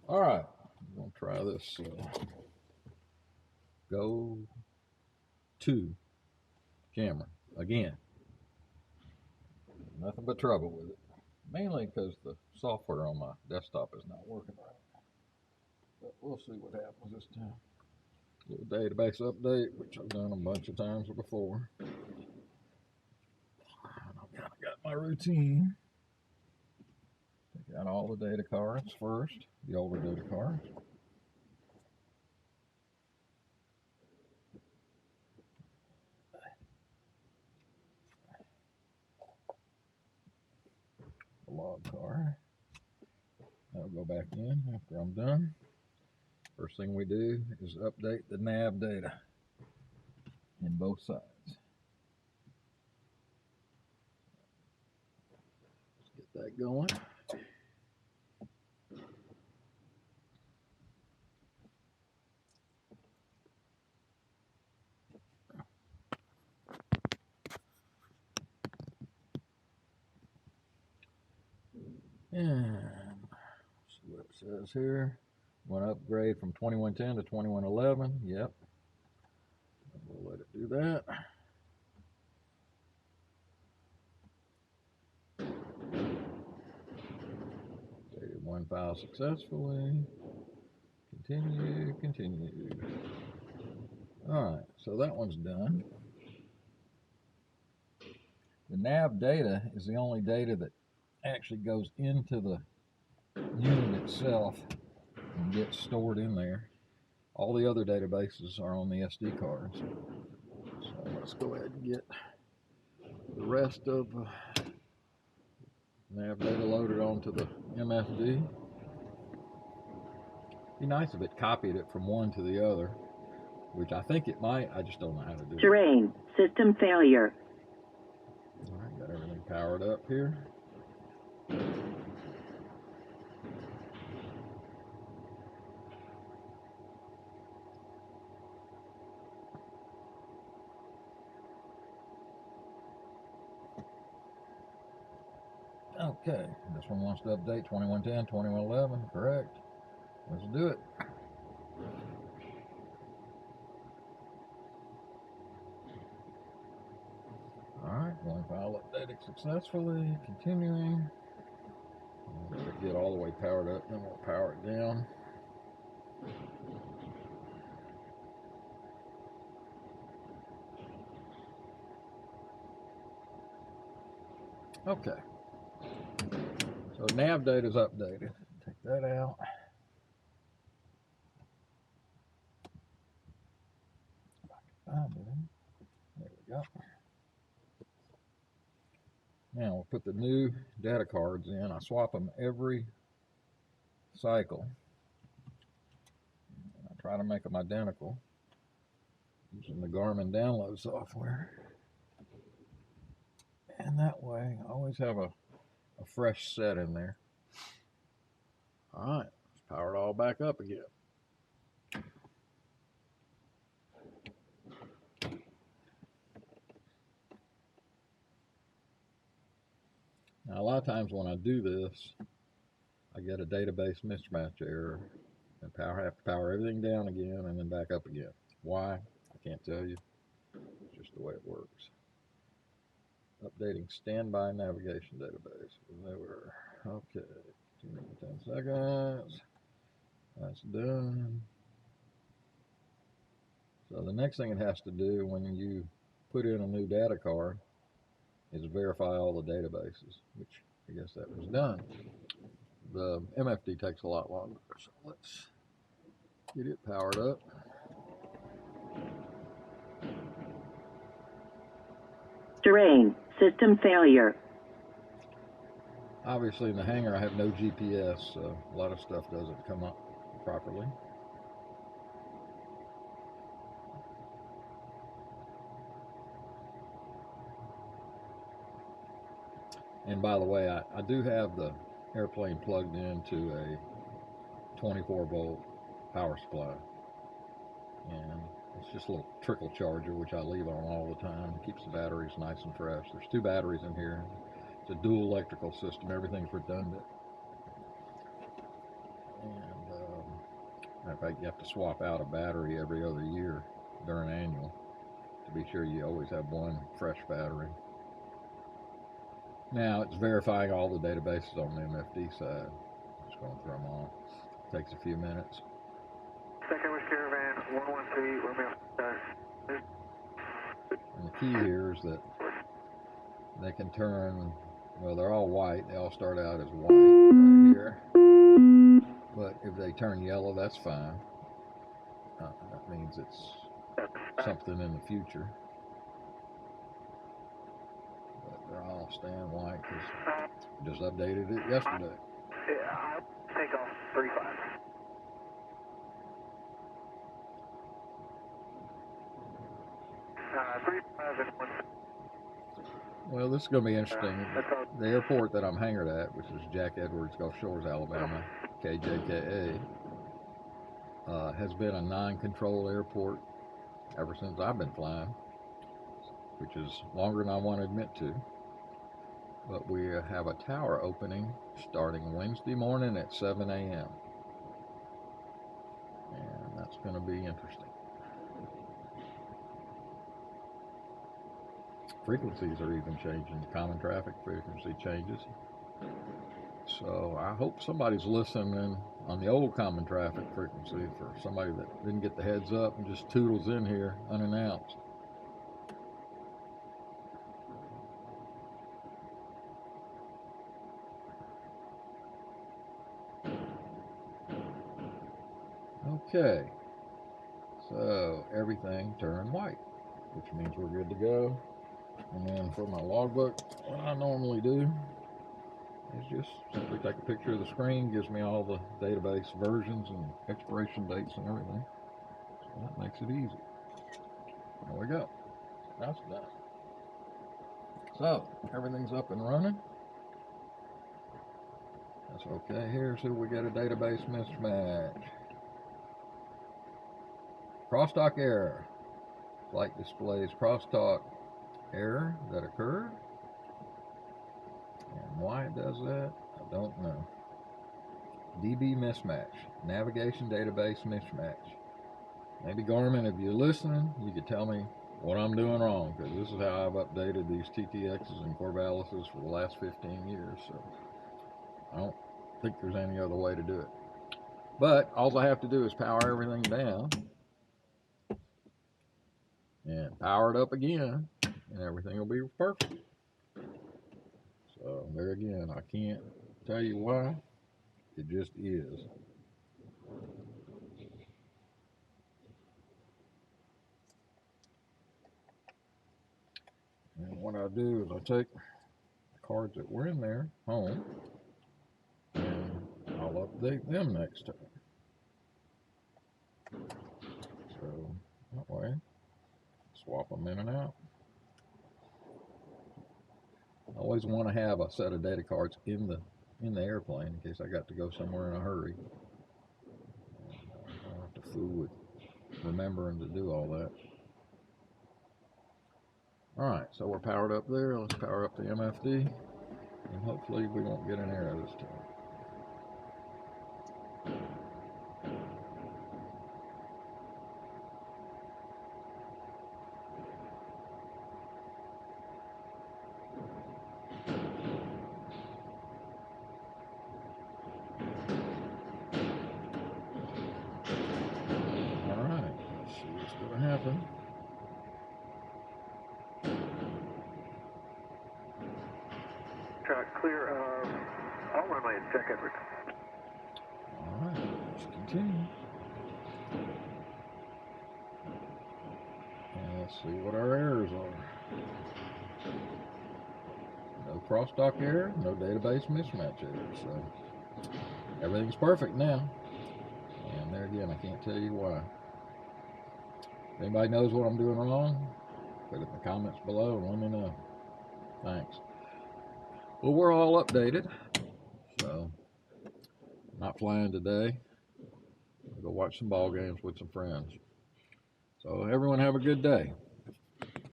All right, I'm gonna try this Go to camera again. Nothing but trouble with it, mainly because the software on my desktop is not working right. But we'll see what happens this time. Little database update, which I've done a bunch of times before. I've kind of got my routine. Take out all the data cards first, the older data cards. The log card. That'll go back in after I'm done. First thing we do is update the nav data in both sides. Let's get that going. And see what it says here. Want to upgrade from 2110 to 2111. Yep. We'll let it do that. Updated one file successfully. Continue. Alright, so that one's done. The nav data is the only data that actually goes into the unit itself and gets stored in there. All the other databases are on the SD cards. So let's go ahead and get the rest of nav data loaded onto the MFD. Be nice if it copied it from one to the other, which I think it might. I just don't know how to do it. Terrain, system failure. All right, got everything powered up here. Okay, this one wants to update 2110, 2111, correct. Let's do it. Alright, one file updated successfully, continuing. Let it get all the way powered up, then we'll power it down. Okay. So nav data is updated. Take that out. There we go. Now we'll put the new data cards in. I swap them every cycle. I try to make them identical using the Garmin download software. And that way I always have a fresh set in there. All right, let's power it all back up again. Now, a lot of times when I do this, I get a database mismatch error and have to power everything down again and then back up again. Why? I can't tell you. It's just the way it works. Updating standby navigation database. Okay, 10 seconds. That's done. So the next thing it has to do when you put in a new data card is verify all the databases, which I guess that was done. The MFD takes a lot longer, so let's get it powered up. Terrain, system failure. Obviously in the hangar I have no GPS, so a lot of stuff doesn't come up properly. And by the way, I do have the airplane plugged into a 24 volt power supply, and it's just a little trickle charger which I leave on all the time. It keeps the batteries nice and fresh. There's two batteries in here. It's a dual electrical system. Everything's redundant. And In fact, you have to swap out a battery every other year during annual to be sure you always have one fresh battery. Now it's verifying all the databases on the MFD side. Just going through them all. Takes a few minutes. Second with Caravan 113, Romeo. And the key here is that they can turn, well, they're all white. They all start out as white right here. But if they turn yellow, that's fine. That means it's something in the future. But they're all staying white because just updated it yesterday. Yeah, I'll take off 35. Well, this is going to be interesting. The airport that I'm hangared at, which is Jack Edwards, Gulf Shores, Alabama, KJKA, has been a non-control airport ever since I've been flying, which is longer than I want to admit to. But we have a tower opening starting Wednesday morning at 7 a.m. And that's going to be interesting. Frequencies are even changing. Common traffic frequency changes. So I hope somebody's listening on the old common traffic frequency for somebody that didn't get the heads up and just toodles in here unannounced. Okay, so everything turned white, which means we're good to go. And then for my logbook, what I normally do is just simply take a picture of the screen, gives me all the database versions and expiration dates and everything. So that makes it easy. There we go. That's done. So everything's up and running. That's okay. Here, so we get a database mismatch. Crosstalk error. Flight displays crosstalk error that occurred. And why it does that, I don't know. DB mismatch. Navigation database mismatch. Maybe Garmin, if you're listening, you could tell me what I'm doing wrong, because this is how I've updated these TTXs and Corvallises for the last 15 years. So I don't think there's any other way to do it. But all I have to do is power everything down and power it up again, and everything will be perfect. So there again, I can't tell you why. It just is. And what I do is I take the cards that were in there home, and I'll update them next time. So that way, swap them in and out. I always want to have a set of data cards in the airplane in case I got to go somewhere in a hurry. I don't have to fool with remembering to do all that. Alright, so we're powered up there. Let's power up the MFD, and hopefully we won't get an error this time. Alright, let's see what's going to happen. Track clear of all runway at Jack Edwards. Alright, let's continue. And let's see what our errors are. No crosstalk error, no database mismatch error. So everything's perfect now. And there again, I can't tell you why. If anybody knows what I'm doing wrong, put it in the comments below and let me know. Thanks. Well, we're all updated. So not flying today. I'll go watch some ball games with some friends. So everyone have a good day.